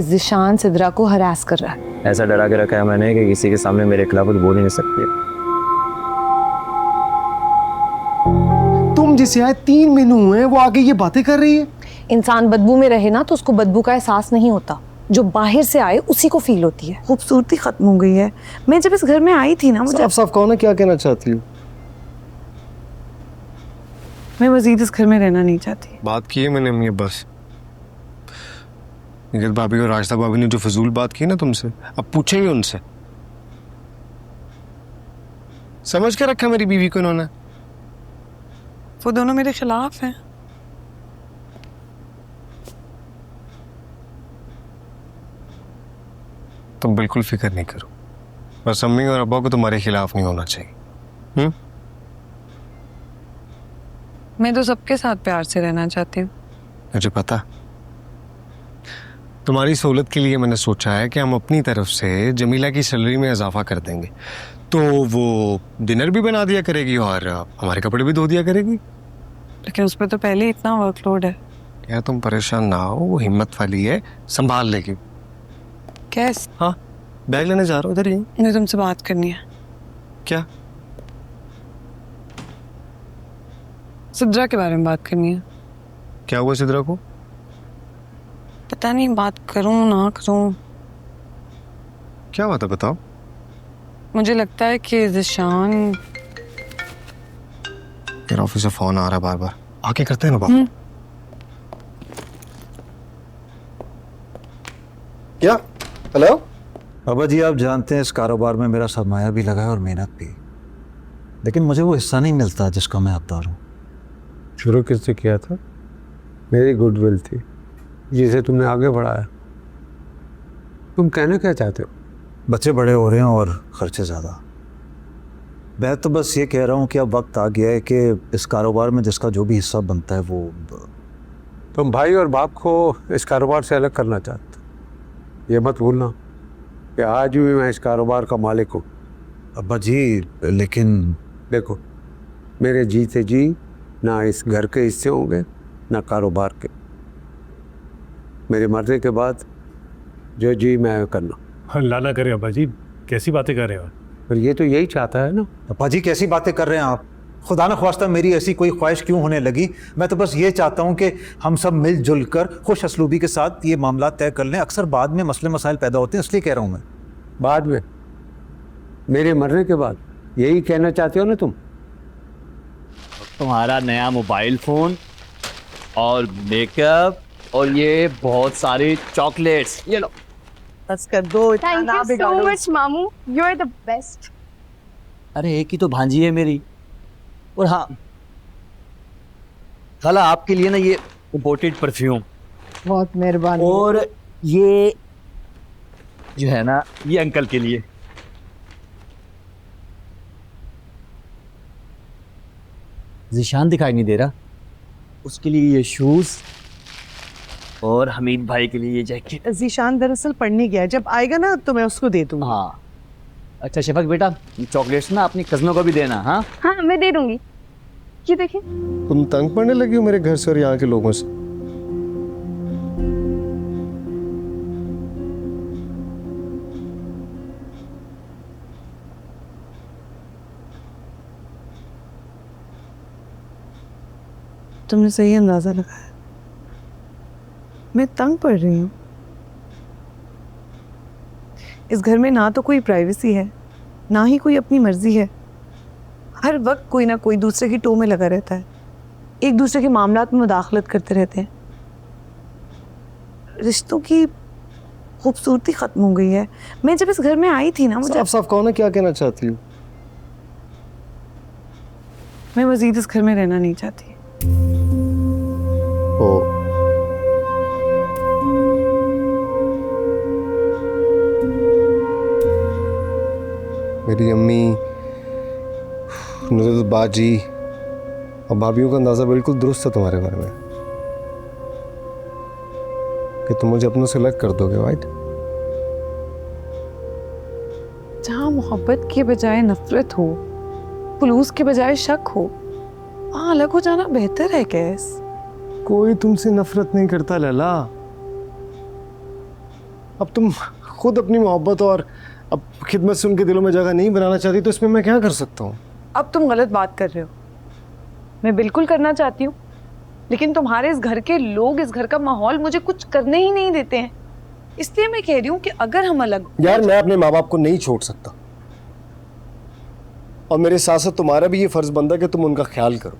जिशान सिद्रा को हरास कर रहा है। ऐसा डरा के रखा है मैंने कि किसी के सामने मेरे खिलाफ कुछ बोल ही नहीं सकती। तुम जिसे आए 3 महीने हुए हैं वो आगे ये बातें कर रही है। इंसान बदबू में रहे ना तो उसको बदबू का एहसास नहीं होता, जो बाहर से आए उसी को फील होती है। खूबसूरती खत्म हो गई है। मैं जब इस घर में आई थी ना, मुझे साफ साफ कहो ना क्या कहना चाहती हो। मैं मजीद इस घर में रहना नहीं चाहती। बात की है मैंने अम्मी बस। निगत भाभी और राजता भाभी ने जो फजूल बात की ना तुमसे, अब पूछेंगे उनसे। समझ के रखा मेरी बीवी को इन्होंने। वो दोनों मेरे खिलाफ हैं। तुम बिल्कुल फिक्र नहीं करो, बस अम्मी और अब्बा को तुम्हारे खिलाफ नहीं होना चाहिए। मैं तो सबके साथ प्यार से रहना चाहती हूँ। मुझे पता। तुम्हारी सहूलत के लिए मैंने सोचा है कि हम अपनी तरफ से जमीला की सैलरी में इजाफा कर देंगे, तो वो डिनर भी बना दिया करेगी और हमारे कपड़े भी धो दिया करेगी। लेकिन उस पर तो पहले ही इतना वर्कलोड है। यार तुम परेशान ना हो, वो हिम्मत वाली है, संभाल लेगी। कैसे? हाँ, बैग लेने जा रहा हूँ, इधर ही। मुझे तुमसे बात करनी है। क्या? सिद्रा के बारे में बात करनी है। क्या हुआ सिद्रा को? पता नहीं, बात करूं ना करूं। क्या बात है, बताओ। मुझे लगता है कि जिशान। मेरा ऑफिस से फोन आ रहा है बार बार, आके करते हैं ना बात। क्या? हेलो बाबा जी, आप जानते हैं इस कारोबार में मेरा सरमाया भी लगा है और मेहनत भी, लेकिन मुझे वो हिस्सा नहीं मिलता जिसका मैं हकदार हूँ। शुरू किससे किया था? मेरी गुडविल थी जिसे तुमने आगे बढ़ाया। तुम कहना क्या चाहते हो? बच्चे बड़े हो रहे हैं और खर्चे ज़्यादा। मैं तो बस ये कह रहा हूँ कि अब वक्त आ गया है कि इस कारोबार में जिसका जो भी हिस्सा बनता है वो। तुम भाई और बाप को इस कारोबार से अलग करना चाहते हो। ये मत भूलना कि आज भी मैं इस कारोबार का मालिक हूँ। अब्बा जी, लेकिन देखो, मेरे जी से जी ना इस घर के हिस्से होंगे ना कारोबार के। मेरे मरने के बाद जो जी मैं करना। अल्लाह ना करे अब्बा जी, कैसी बातें कर रहे हो? पर ये तो यही चाहता है ना। अब्बा जी कैसी बातें कर रहे हैं आप? खुदा न ख्वास्ता मेरी ऐसी कोई ख्वाहिश क्यों होने लगी। मैं तो बस ये चाहता हूँ कि हम सब मिलजुल कर खुश असलूबी के साथ ये मामला तय कर लें। अक्सर बाद में मसले मसाइल पैदा होते हैं, इसलिए कह रहा हूँ मैं। बाद में? मेरे मरने के बाद यही कहना चाहते हो ना तुम? तुम्हारा नया मोबाइल फोन और मेकअप और ये बहुत सारे चॉकलेट्स, ये लो। बस कर दो। थैंक यू सो मच मामू, यू आर द बेस्ट। अरे एक ही तो भांजी है मेरी। और हाँ खाला, आपके लिए ना ये इम्पोर्टेड परफ्यूम। बहुत मेहरबानी। और ये जो है ना, ये अंकल के लिए। जिशान दिखाई नहीं दे रहा, उसके लिए ये शूज और हमीद भाई के लिए ये जैकेट। जिशान दरअसल पढ़ने गया है, जब आएगा ना तो मैं उसको दे दूंगा। हाँ अच्छा शफक बेटा, चॉकलेट्स ना अपनी कजनों को भी देना। हाँ हाँ मैं दे दूंगी। ये देखिए। तुम तंग पड़ने लगी हो मेरे घर से और यहाँ के लोगों से। तुमने सही अंदाजा लगाया। मैं तंग पड़ रही हूँ। इस घर में ना तो कोई प्राइवेसी है, ना ही कोई अपनी मर्जी है। हर वक्त कोई ना कोई दूसरे की टो में लगा रहता है, एक दूसरे के मामलात में मुदाखलत करते रहते हैं। रिश्तों की खूबसूरती खत्म हो गई है। मैं जब इस घर में आई थी ना, मुझे साफ साफ कहो ना क्या कहना चाहती हो। मैं मजीद इस घर में रहना नहीं चाहती। ओ मेरी अम्मी, नुसरत बाजी और भाभीयों का अंदाज़ा बिल्कुल दुरुस्त है तुम्हारे बारे में कि तुम मुझे अपनों से अलग कर दोगे, राइट? जहाँ मोहब्बत के बजाय नफरत हो, खुलूस के बजाय शक हो, वहाँ अलग हो जाना बेहतर है। कैस कोई तुमसे नफरत नहीं करता लैला। अब तुम खुद अपनी मोहब्बत और अब खिदमत से उनके दिलों में जगह नहीं बनाना चाहती, तो इसमें मैं क्या कर सकता हूँ? अब तुम गलत बात कर रहे हो। मैं बिल्कुल करना चाहती हूँ, लेकिन तुम्हारे इस घर के लोग, इस घर का माहौल मुझे कुछ करने ही नहीं देते हैं। इसलिए मैं कह रही हूँ कि अगर हम अलग। यार मैं अपने माँ बाप को नहीं छोड़ सकता, और मेरे साथ साथ तुम्हारा भी ये फर्ज बनता है कि तुम उनका ख्याल करो।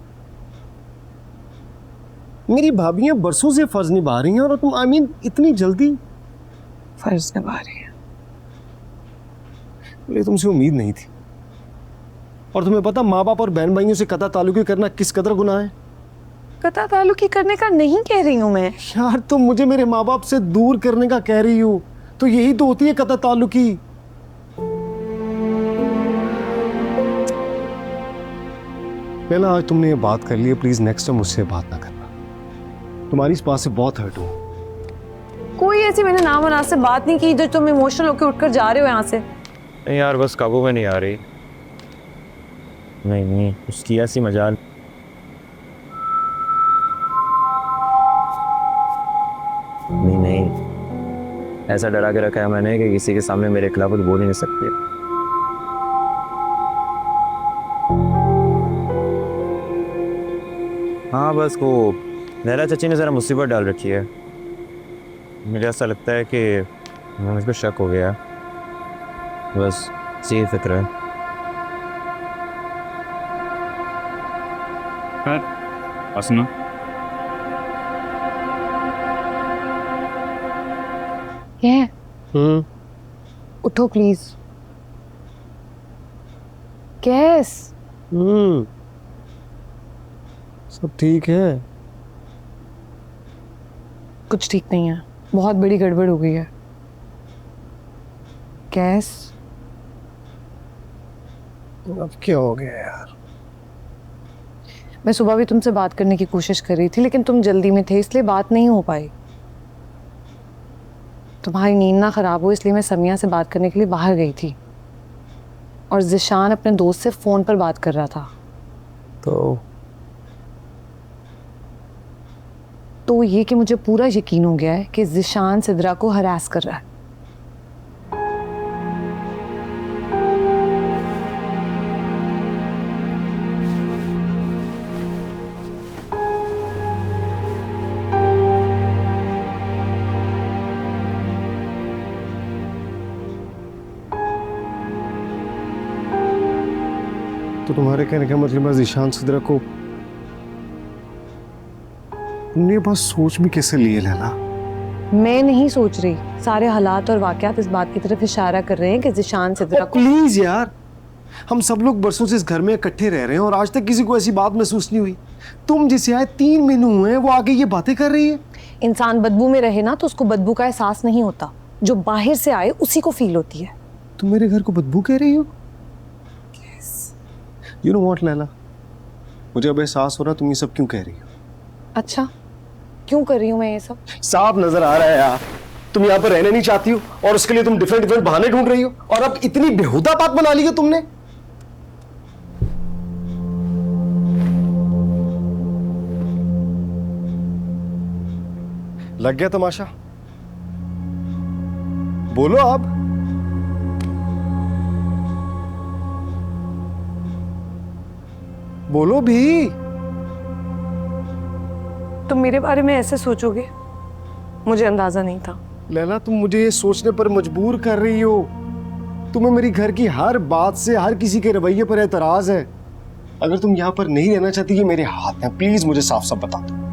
मेरी भाभियां बरसों से फर्ज निभा रही हैं और तुम इतनी जल्दी फर्ज निभा रही है। मुझे तुमसे उम्मीद नहीं थी। और तुम्हें पता माँ बाप और बहन भाइयों से कता ताल्लुकी करना किस कदर गुनाह है? कता ताल्लुकी करने का नहीं कह रही हूँ मैं। यार तुम मुझे मेरे माँ बाप से दूर करने का कह रही हो, तो यही तो होती है कता ताल्लुकी। पहला आज तुमने ये बात कर ली है, प्लीज नेक्स्ट टाइम मुझसे बात ना करना। तुम्हारी इस बात से बहुत हर्ट हूँ। कोई ऐसी मैंने नामनाद से बात नहीं की जो तुम इमोशनल होकर उठकर जा रहे हो यहाँ से। नहीं यार, बस काबू में नहीं आ रही। नहीं, उसकी ऐसी मजाल। नहीं, ऐसा डरा के रखा है मैंने कि किसी के सामने मेरे खिलाफ कुछ बोल ही नहीं सकती। हाँ बस वो लहरा चाची ने ज़रा मुसीबत डाल रखी है। मुझे ऐसा लगता है कि मुझको शक हो गया, बस यही फिक्र है। असना क्या है? उठो प्लीज। कैस? सब ठीक है? कुछ ठीक नहीं है, बहुत बड़ी गड़बड़ हो गई है। कैस? अब क्या हो गया यार? मैं सुबह भी तुमसे बात करने की कोशिश कर रही थी, लेकिन तुम जल्दी में थे इसलिए बात नहीं हो पाई। तुम्हारी नींद ना खराब हो इसलिए मैं समिया से बात करने के लिए बाहर गई थी, और ज़िशान अपने दोस्त से फ़ोन पर बात कर रहा था। तो ये कि मुझे पूरा यकीन हो गया है कि ज़िशान सिद्रा को हरास कर रहा है। तो तुम्हारे कहने का मतलब है ज़िशान सिद्रा को तुमने ये बात सोच भी कैसे लिए लैला? मैं नहीं सोच रही, सारे हालात और वाकयात इस बात की तरफ इशारा कर रहे हैं कि ज़िशान सिद्रा को। प्लीज यार, हम सब लोग बरसों से इस घर में इकट्ठे रह रहे हैं और आज तक किसी को ऐसी बात महसूस नहीं हुई। तुम जिसे आए 3 महीने हुए हैं वो आगे ये बातें कर रही है। इंसान बदबू में रहे ना तो उसको बदबू का एहसास नहीं होता, जो बाहर से आए उसी को फील होती है। तुम मेरे घर को बदबू कह रही हो? यू नो व्हाट लैला, मुझे अब एहसास हो रहा तुम ये सब क्यों कह रही हो। अच्छा, क्यों कर रही हूँ मैं ये सब? साफ नजर आ रहा है यार, तुम यहाँ पर रहने नहीं चाहती हो और उसके लिए तुम डिफरेंट बहाने ढूंढ रही हो, और अब इतनी बेहुदा बात बना ली है तुमने। लग गया तमाशा? बोलो आप। बोलो भी। तुम मेरे बारे में ऐसे सोचोगे, मुझे अंदाजा नहीं था। लैला तुम मुझे ये सोचने पर मजबूर कर रही हो। तुम्हें मेरी घर की हर बात से, हर किसी के रवैये पर एतराज है। अगर तुम यहाँ पर नहीं रहना चाहती, ये मेरे हाथ हैं, प्लीज मुझे साफ साफ बता दो।